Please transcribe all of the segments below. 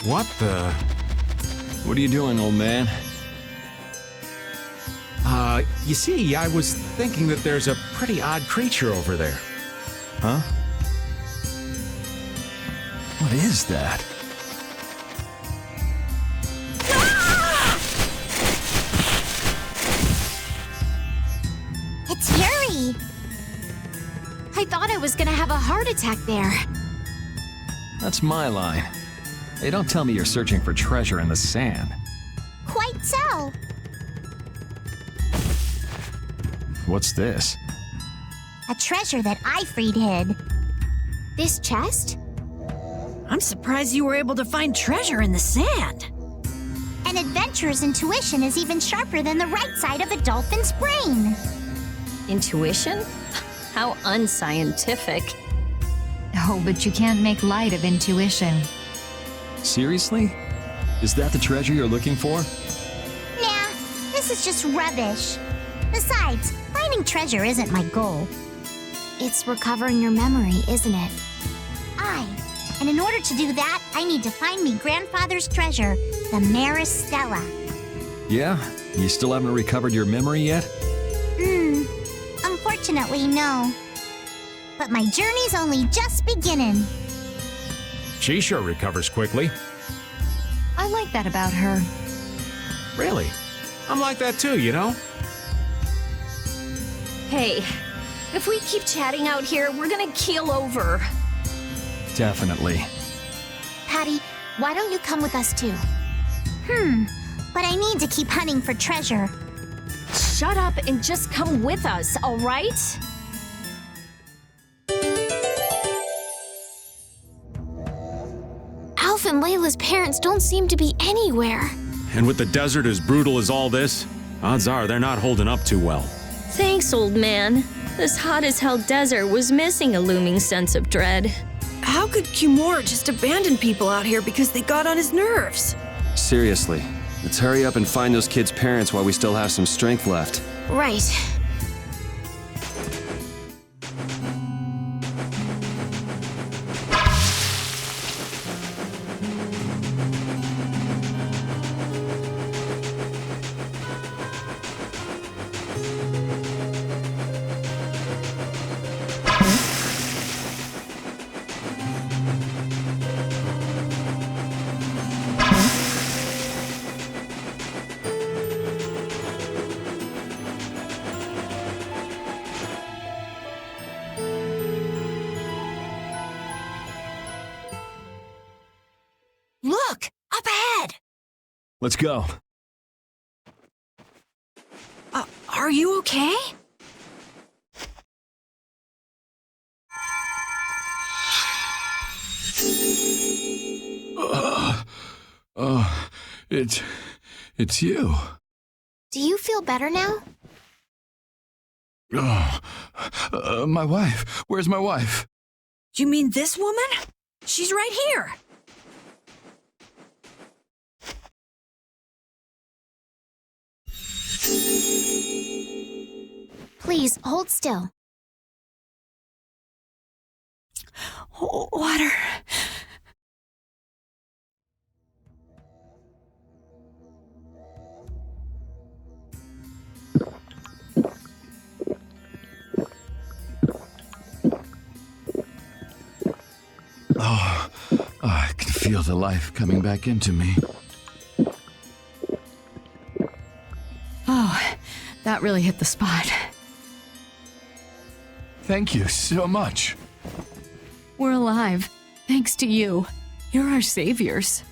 What the? What are you doing, old man? You see, I was thinking that there's a pretty odd creature over there. Huh? What is that? It's Yuri! I thought I was gonna have a heart attack there. That's my line. Hey, don't tell me you're searching for treasure in the sand. Quite so. What's this? A treasure that Ifrid hid. This chest? I'm surprised you were able to find treasure in the sand. An adventurer's intuition is even sharper than the right side of a dolphin's brain. Intuition? How unscientific. Oh, but you can't make light of intuition. Seriously? Is that the treasure you're looking for? Nah, this is just rubbish. Besides, finding treasure isn't my goal. It's recovering your memory, isn't it? And in order to do that, I need to find me grandfather's treasure, the Maris Stella. Yeah? You still haven't recovered your memory yet? Unfortunately, no. But my journey's only just beginning. She sure recovers quickly. I like that about her. Really? I'm like that too, you know? Hey, if we keep chatting out here, we're gonna keel over. Definitely. Patty, why don't you come with us too? But I need to keep hunting for treasure. Shut up and just come with us, all right? Alf and Layla's parents don't seem to be anywhere. And with the desert as brutal as all this, odds are they're not holding up too well. Thanks, old man. This hot-as-hell desert was missing a looming sense of dread. How could Kimura just abandon people out here because they got on his nerves? Seriously, let's hurry up and find those kids' parents while we still have some strength left. Right. Look! Up ahead! Let's go. Are you okay? It's you. Do you feel better now? My wife. Where's my wife? You mean this woman? She's right here. Please, hold still. Water. I can feel the life coming back into me. Oh, that really hit the spot. Thank you so much. We're alive, thanks to you. You're our saviors.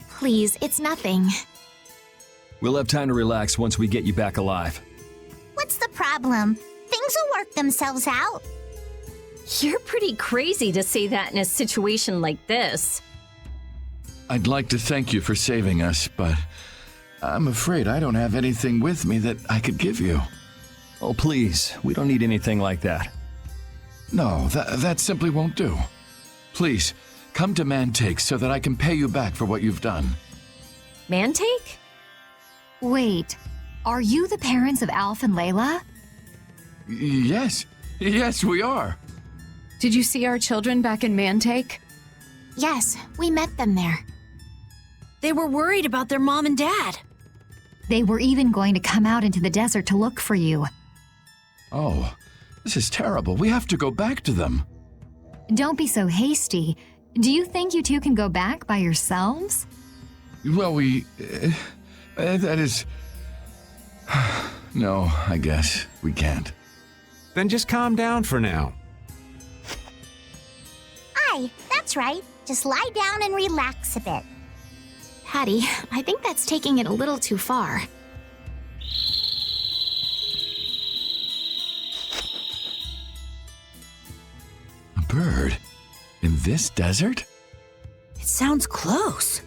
Please, it's nothing. We'll have time to relax once we get you back alive. What's the problem? Things will work themselves out. You're pretty crazy to say that in a situation like this. I'd like to thank you for saving us, but I'm afraid I don't have anything with me that I could give you. Oh, please, we don't need anything like that. No, that simply won't do. Please, come to Mantake so that I can pay you back for what you've done. Mantake? Wait, are you the parents of Alf and Layla? Yes, we are. Did you see our children back in Mantake? Yes, we met them there. They were worried about their mom and dad. They were even going to come out into the desert to look for you. Oh, this is terrible. We have to go back to them. Don't be so hasty. Do you think you two can go back by yourselves? Well, that is... No, I guess we can't. Then just calm down for now. Aye, that's right. Just lie down and relax a bit. Patty, I think that's taking it a little too far. A bird? In this desert? It sounds close.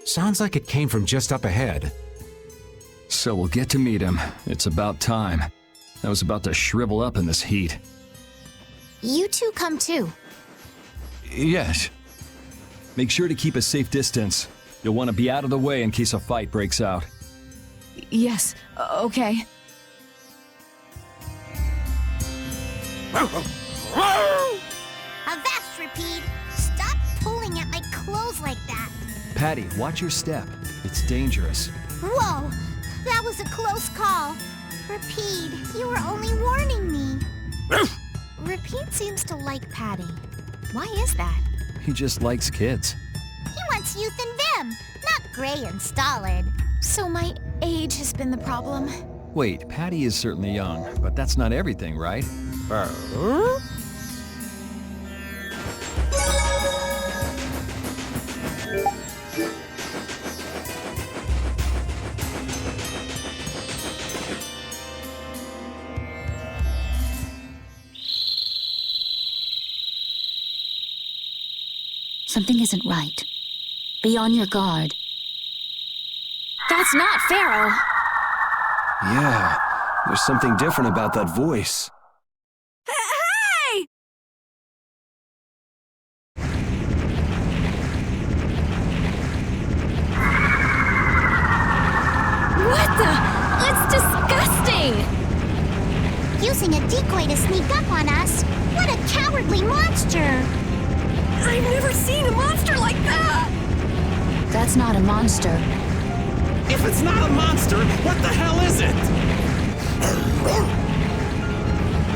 Sounds like it came from just up ahead. So we'll get to meet him. It's about time. I was about to shrivel up in this heat. You two come too. Yes. Make sure to keep a safe distance. You'll want to be out of the way in case a fight breaks out. Yes, okay. Avast, Repeat! Stop pulling at my clothes like that! Patty, watch your step. It's dangerous. Whoa! That was a close call. Repeat, you were only warning me. Repeat seems to like Patty. Why is that? He just likes kids. He wants youth and vim, not gray and stolid. So my age has been the problem. Wait, Patty is certainly young, but that's not everything, right? Something isn't right. Be on your guard. That's not Pharaoh! Yeah, there's something different about that voice. Hey! What the? That's disgusting! Using a decoy to sneak up on us? What a cowardly monster! I've never seen a monster like that! That's not a monster. If it's not a monster, what the hell is it?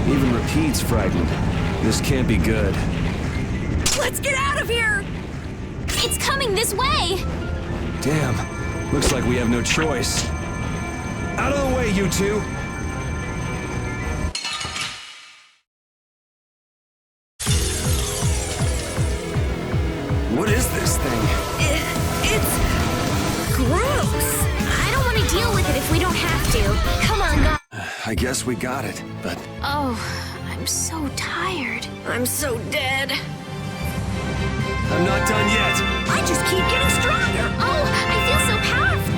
Even Repeat's frightened. This can't be good. Let's get out of here! It's coming this way! Damn, looks like we have no choice. Out of the way, you two! What is this thing? It's gross. I don't want to deal with it if we don't have to. Come on, guys. I guess we got it, but Oh, I'm so tired. I'm so dead. I'm not done yet. I just keep getting stronger. Oh, I feel so powerful.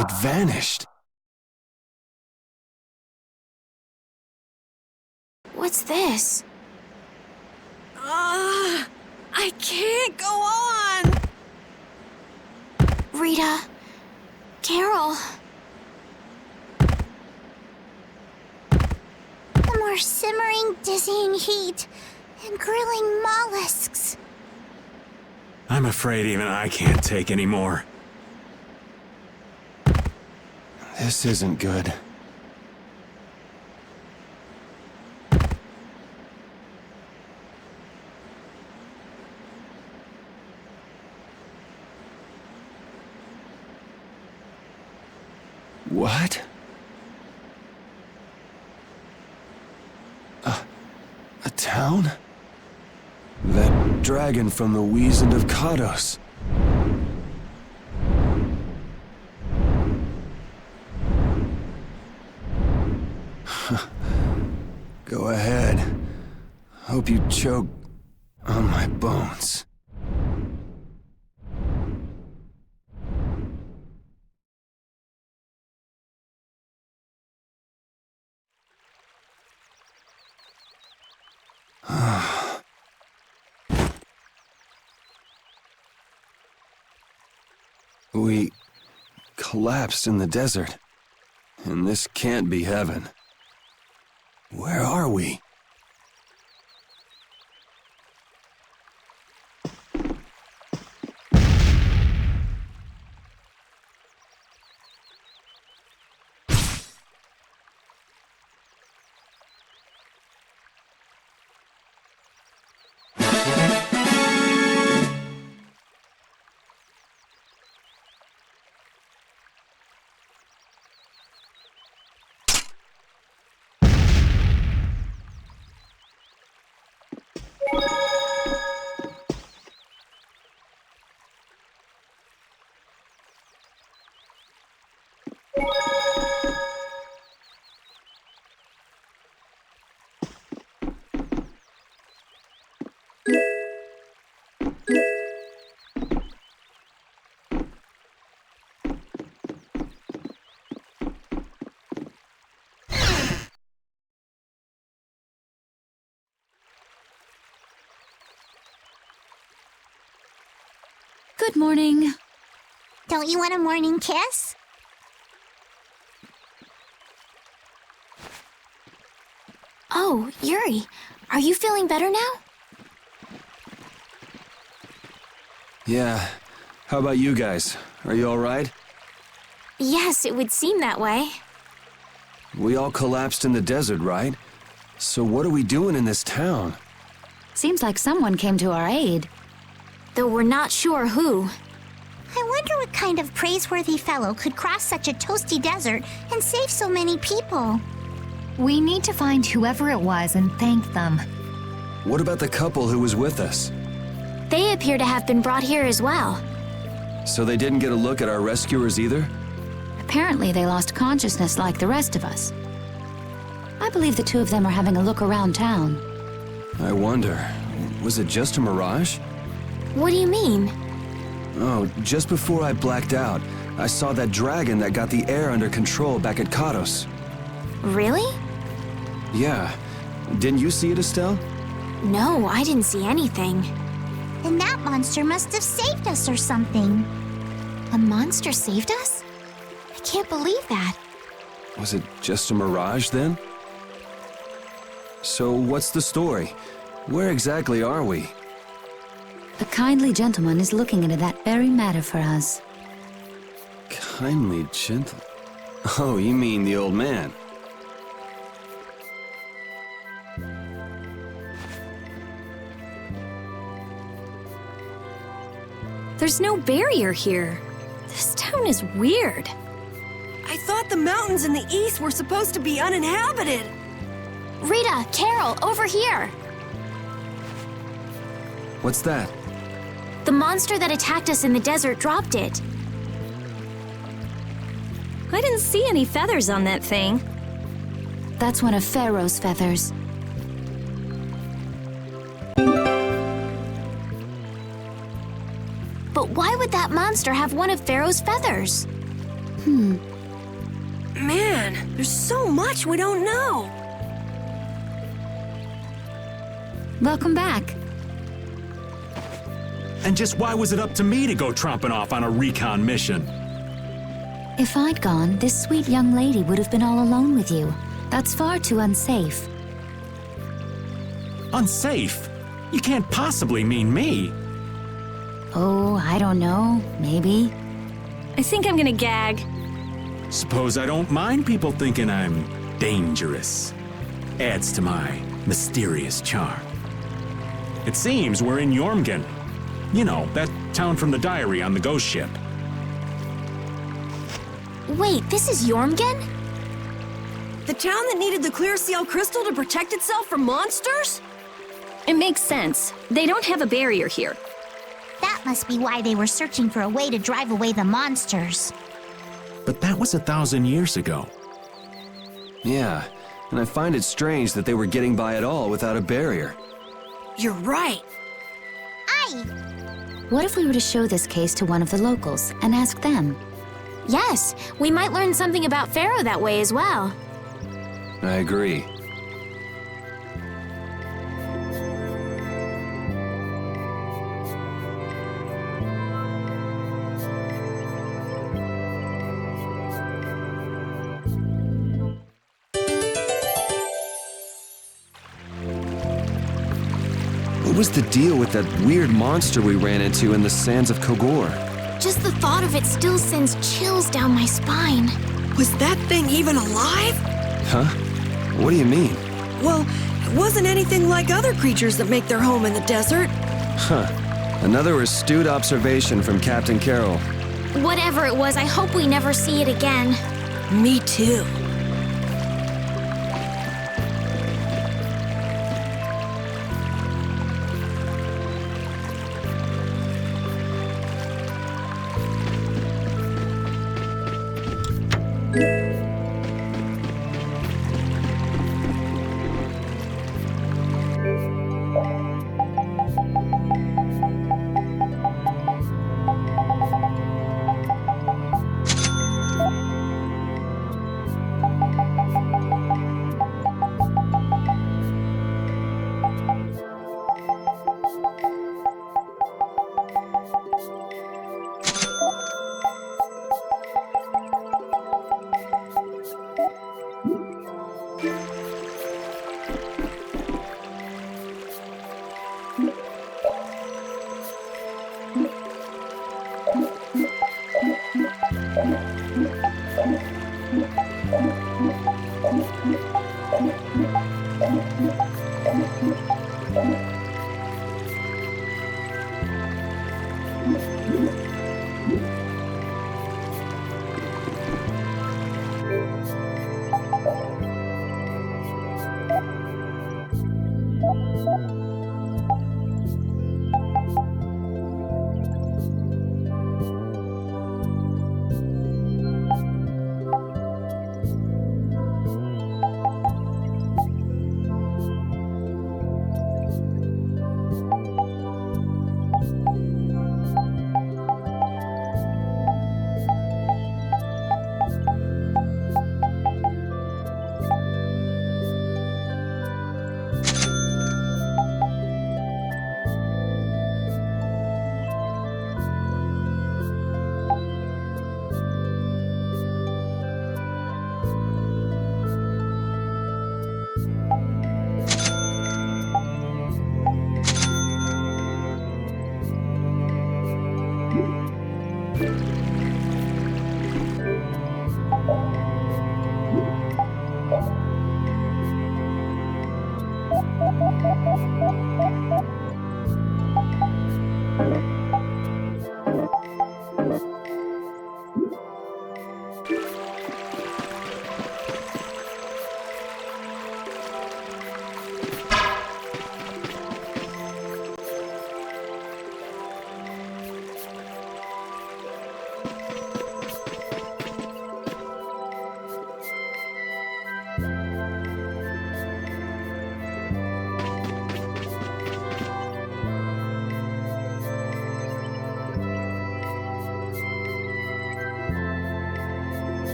It vanished. What's this? I can't go on. Rita. Carol. The more simmering, dizzying heat and grilling mollusks. I'm afraid even I can't take any more. This isn't good. What? A town? That dragon from the Weasand of Kados. Go ahead. Hope you choke on my bones. We collapsed in the desert. And this can't be heaven. Where are we? Good morning. Don't you want a morning kiss? Oh, Yuri, are you feeling better now? Yeah. How about you guys? Are you alright? Yes, it would seem that way. We all collapsed in the desert, right? So what are we doing in this town? Seems like someone came to our aid. Though we're not sure who. I wonder what kind of praiseworthy fellow could cross such a toasty desert and save so many people. We need to find whoever it was and thank them. What about the couple who was with us? They appear to have been brought here as well. So they didn't get a look at our rescuers either? Apparently they lost consciousness like the rest of us. I believe the two of them are having a look around town. I wonder, was it just a mirage? What do you mean? Oh, just before I blacked out, I saw that dragon that got the air under control back at Katos. Really? Yeah. Didn't you see it, Estelle? No, I didn't see anything. Then that monster must have saved us or something. A monster saved us? I can't believe that. Was it just a mirage then? So what's the story? Where exactly are we? A kindly gentleman is looking into that very matter for us. Kindly gentle... Oh, you mean the old man. There's no barrier here. This town is weird. I thought the mountains in the east were supposed to be uninhabited. Rita, Carol, over here! What's that? The monster that attacked us in the desert dropped it. I didn't see any feathers on that thing. That's one of Pharaoh's feathers. But why would that monster have one of Pharaoh's feathers? Man, there's so much we don't know. Welcome back. And just why was it up to me to go tromping off on a recon mission? If I'd gone, this sweet young lady would have been all alone with you. That's far too unsafe. Unsafe? You can't possibly mean me. Oh, I don't know. Maybe. I think I'm gonna gag. Suppose I don't mind people thinking I'm dangerous. Adds to my mysterious charm. It seems we're in Jormungand. You know, that town from the diary on the ghost ship. Wait, this is Jormungand? The town that needed the clear seal crystal to protect itself from monsters? It makes sense. They don't have a barrier here. That must be why they were searching for a way to drive away the monsters. But that was 1,000 years ago. Yeah, and I find it strange that they were getting by at all without a barrier. You're right. Aye! What if we were to show this case to one of the locals and ask them? Yes, we might learn something about Pharaoh that way as well. I agree. What was the deal with that weird monster we ran into in the sands of Kogor? Just the thought of it still sends chills down my spine. Was that thing even alive? Huh? What do you mean? Well, it wasn't anything like other creatures that make their home in the desert. Huh. Another astute observation from Captain Carroll. Whatever it was, I hope we never see it again. Me too.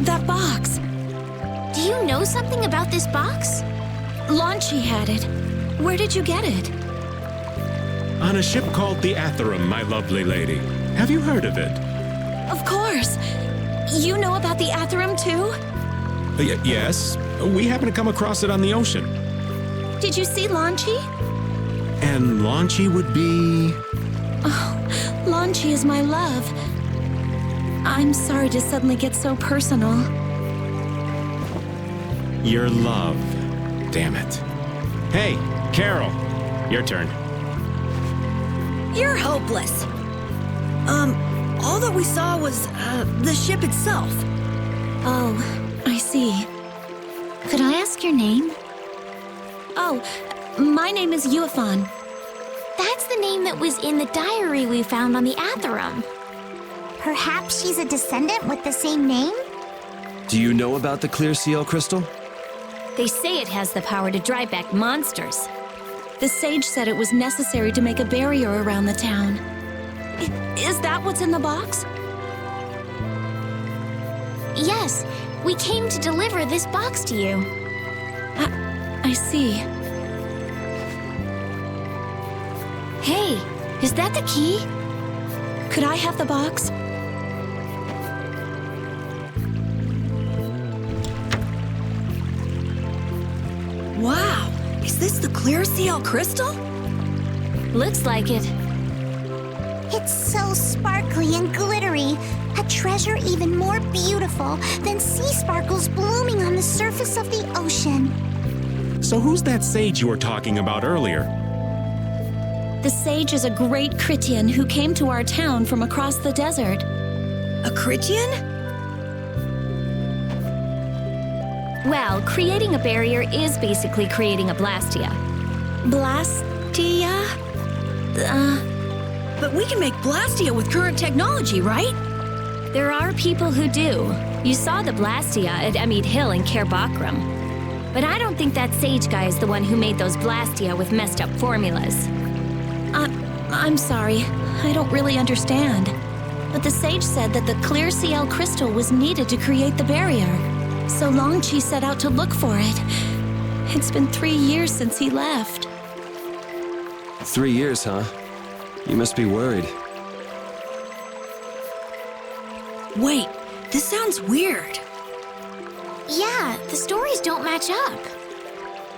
That box. Do you know something about this box? Launchy had it. Where did you get it? On a ship called the Atherum, my lovely lady. Have you heard of it? Of course. You know about the Atherum too? Yes. We happened to come across it on the ocean. Did you see Launchy? And Launchy would be... Oh, Launchy is my love. I'm sorry to suddenly get so personal. Your love. Damn it. Hey, Carol. Your turn. You're hopeless. All that we saw was, the ship itself. Oh, I see. Could I ask your name? Oh, my name is Yuafan. That's the name that was in the diary we found on the Atherum. Perhaps she's a descendant with the same name? Do you know about the clear seal crystal? They say it has the power to drive back monsters. The sage said it was necessary to make a barrier around the town. Is that what's in the box? Yes, we came to deliver this box to you. I see. Hey, is that the key? Could I have the box? Wow! Is this the clear seal crystal? Looks like it. It's so sparkly and glittery. A treasure even more beautiful than sea sparkles blooming on the surface of the ocean. So who's that sage you were talking about earlier? The sage is a great Critian who came to our town from across the desert. A Critian? Well, creating a barrier is basically creating a Blastia. Blastia? But we can make Blastia with current technology, right? There are people who do. You saw the Blastia at Emmett Hill in Cair Bakram. But I don't think that sage guy is the one who made those Blastia with messed up formulas. I'm sorry. I don't really understand. But the sage said that the clear CL crystal was needed to create the barrier. So Longchi set out to look for it. It's been 3 years since he left. 3 years, huh? You must be worried. Wait, this sounds weird. Yeah, the stories don't match up.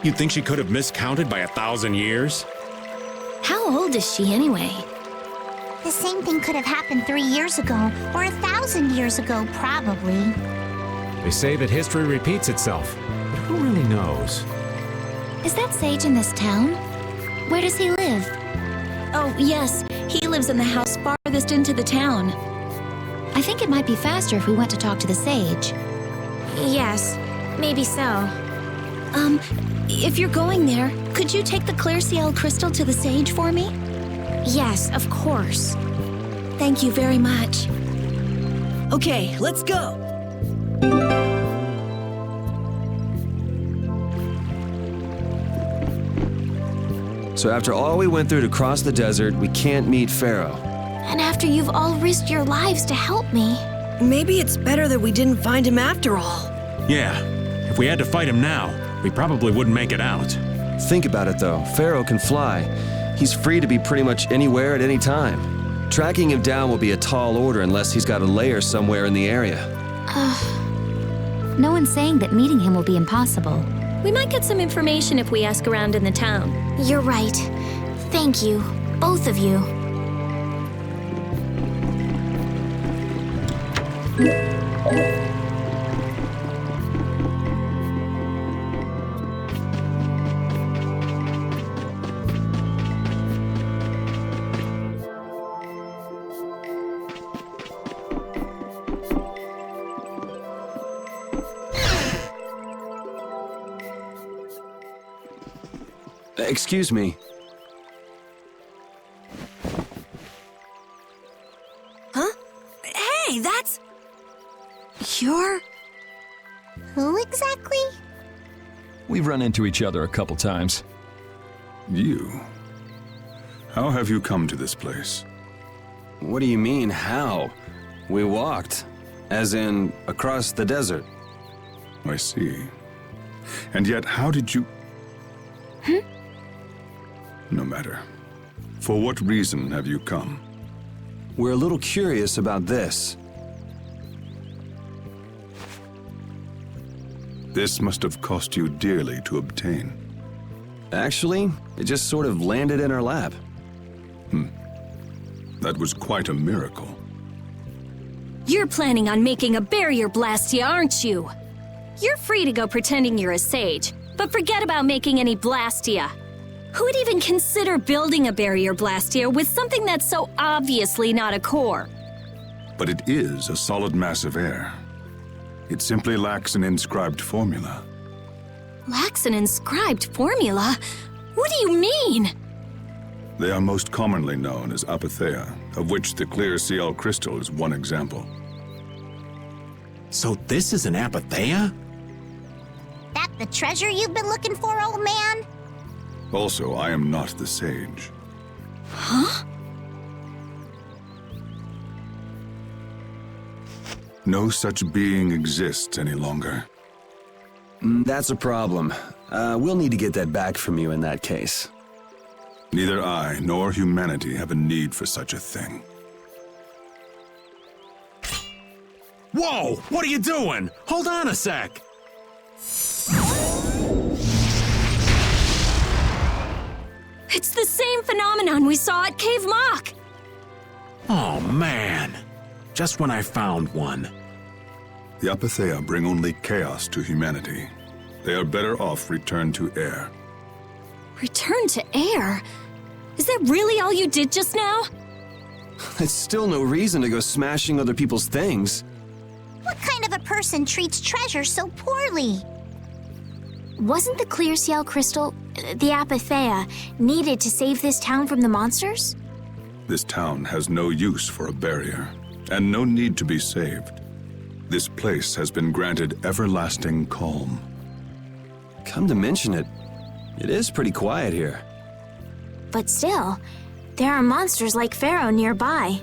You think she could have miscounted by 1,000 years? How old is she anyway? The same thing could have happened 3 years ago, or 1,000 years ago, probably. They say that history repeats itself, but who really knows? Is that sage in this town? Where does he live? Oh, yes, he lives in the house farthest into the town. I think it might be faster if we went to talk to the sage. Yes, maybe so. If you're going there, could you take the clear CL crystal to the sage for me? Yes, of course. Thank you very much. Okay, let's go. So after all we went through to cross the desert, we can't meet Pharaoh. And after you've all risked your lives to help me. Maybe it's better that we didn't find him after all. Yeah, if we had to fight him now, we probably wouldn't make it out. Think about it though, Pharaoh can fly. He's free to be pretty much anywhere at any time. Tracking him down will be a tall order unless he's got a lair somewhere in the area. No one's saying that meeting him will be impossible. We might get some information if we ask around in the town. You're right. Thank you, both of you. Excuse me. Huh? Hey, that's... You're... Who exactly? We've run into each other a couple times. You? How have you come to this place? What do you mean, how? We walked. As in, across the desert. I see. And yet, how did you... No matter. For what reason have you come? We're a little curious about this. This must have cost you dearly to obtain. Actually, it just sort of landed in our lap. That was quite a miracle. You're planning on making a barrier Blastia, aren't you? You're free to go pretending you're a sage, but forget about making any Blastia. Who would even consider building a barrier Blastia with something that's so obviously not a core? But it is a solid mass of air. It simply lacks an inscribed formula. Lacks an inscribed formula? What do you mean? They are most commonly known as apatheia, of which the clear CL crystal is one example. So this is an apatheia? That the treasure you've been looking for, old man? Also, I am not the sage. Huh? No such being exists any longer. That's a problem. We'll need to get that back from you in that case. Neither I nor humanity have a need for such a thing. Whoa! What are you doing? Hold on a sec! It's the same phenomenon we saw at Cave Mock! Oh, man. Just when I found one. The Apathea bring only chaos to humanity. They are better off returned to air. Return to air? Is that really all you did just now? It's still no reason to go smashing other people's things. What kind of a person treats treasure so poorly? Wasn't the clear CL crystal, the Apathea, needed to save this town from the monsters? This town has no use for a barrier, and no need to be saved. This place has been granted everlasting calm. Come to mention it, it is pretty quiet here. But still, there are monsters like Pharaoh nearby.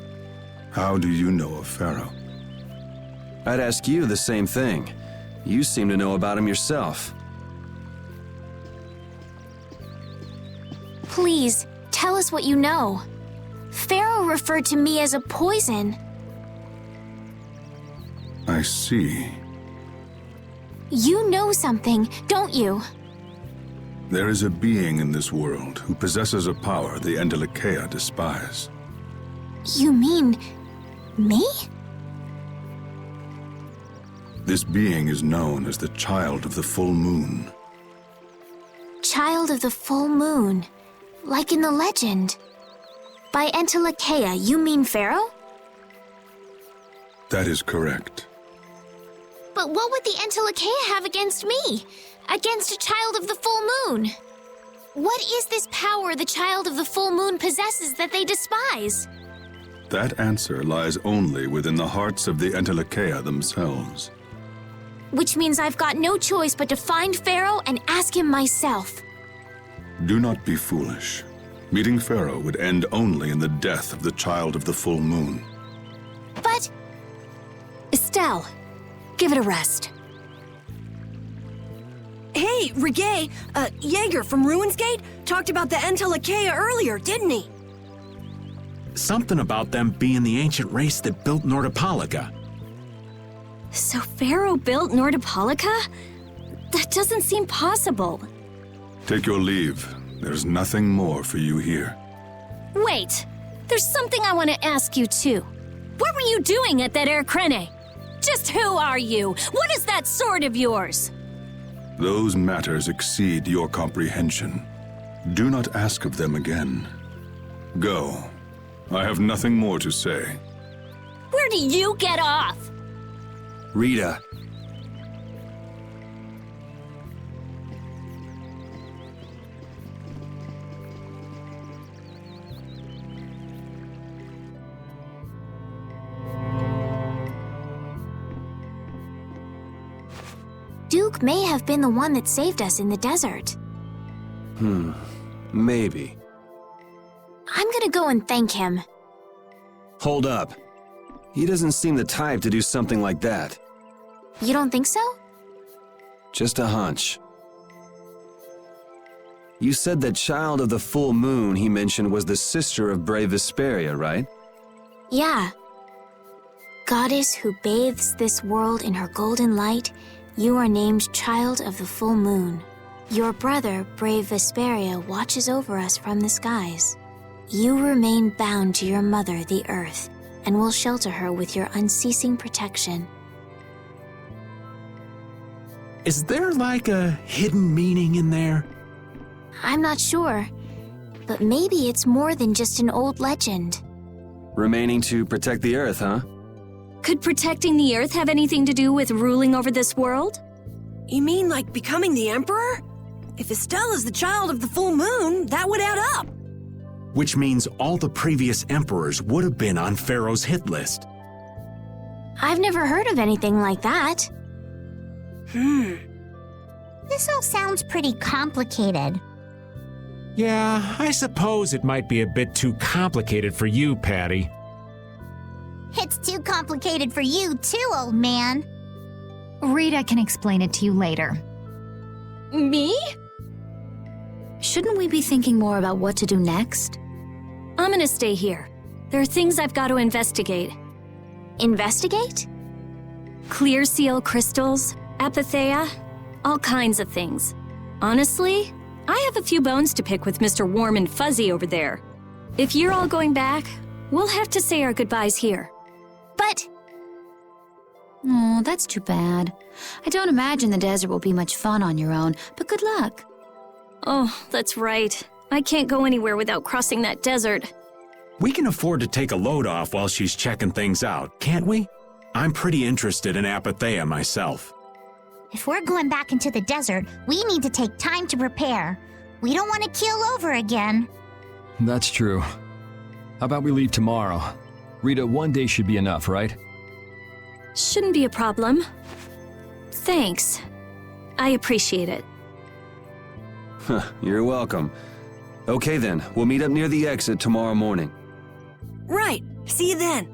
How do you know of Pharaoh? I'd ask you the same thing. You seem to know about him yourself. Please, tell us what you know. Pharaoh referred to me as a poison. I see. You know something, don't you? There is a being in this world who possesses a power the Endelakea despise. You mean... me? This being is known as the Child of the Full Moon. Child of the Full Moon, like in the legend. By Endelakea, you mean Pharaoh? That is correct. But what would the Endelakea have against me? Against a Child of the Full Moon? What is this power the Child of the Full Moon possesses that they despise? That answer lies only within the hearts of the Endelakea themselves. Which means I've got no choice but to find Pharaoh and ask him myself. Do not be foolish. Meeting Pharaoh would end only in the death of the Child of the Full Moon. But... Estelle, give it a rest. Hey, Reggae, Jaeger from Ruins Gate talked about the Endelakea earlier, didn't he? Something about them being the ancient race that built Nordopolica. So Pharaoh built Nordopolica? That doesn't seem possible. Take your leave. There's nothing more for you here. Wait, there's something I want to ask you too. What were you doing at that Air Krene? Just who are you? What is that sword of yours? Those matters exceed your comprehension. Do not ask of them again. Go. I have nothing more to say. Where do you get off? Rita. Duke may have been the one that saved us in the desert. Maybe. I'm gonna go and thank him. Hold up. He doesn't seem the type to do something like that. You don't think so? Just a hunch. You said that Child of the Full Moon he mentioned was the sister of brave Vesperia, right? Yeah. Goddess who bathes this world in her golden light, you are named Child of the Full Moon. Your brother, brave Vesperia, watches over us from the skies. You remain bound to your mother, the Earth, and will shelter her with your unceasing protection. Is there like a hidden meaning in there? I'm not sure, but maybe it's more than just an old legend. Remaining to protect the Earth, huh? Could protecting the Earth have anything to do with ruling over this world? You mean like becoming the Emperor? If Estelle is the Child of the Full Moon, that would add up. Which means all the previous emperors would have been on Pharaoh's hit list. I've never heard of anything like that. This all sounds pretty complicated. Yeah, I suppose it might be a bit too complicated for you, Patty. It's too complicated for you too, old man. Rita can explain it to you later. Me? Shouldn't we be thinking more about what to do next? I'm gonna stay here. There are things I've got to investigate. Investigate? Clear seal crystals, apatheia, all kinds of things. Honestly, I have a few bones to pick with Mr. Warm and Fuzzy over there. If you're all going back, we'll have to say our goodbyes here. But... Oh, that's too bad. I don't imagine the desert will be much fun on your own, but good luck. Oh, that's right. I can't go anywhere without crossing that desert. We can afford to take a load off while she's checking things out, can't we? I'm pretty interested in apatheia myself. If we're going back into the desert, we need to take time to prepare. We don't want to keel over again. That's true. How about we leave tomorrow? Rita, one day should be enough, right? Shouldn't be a problem. Thanks. I appreciate it. You're welcome. Okay then, we'll meet up near the exit tomorrow morning. Right. See you then.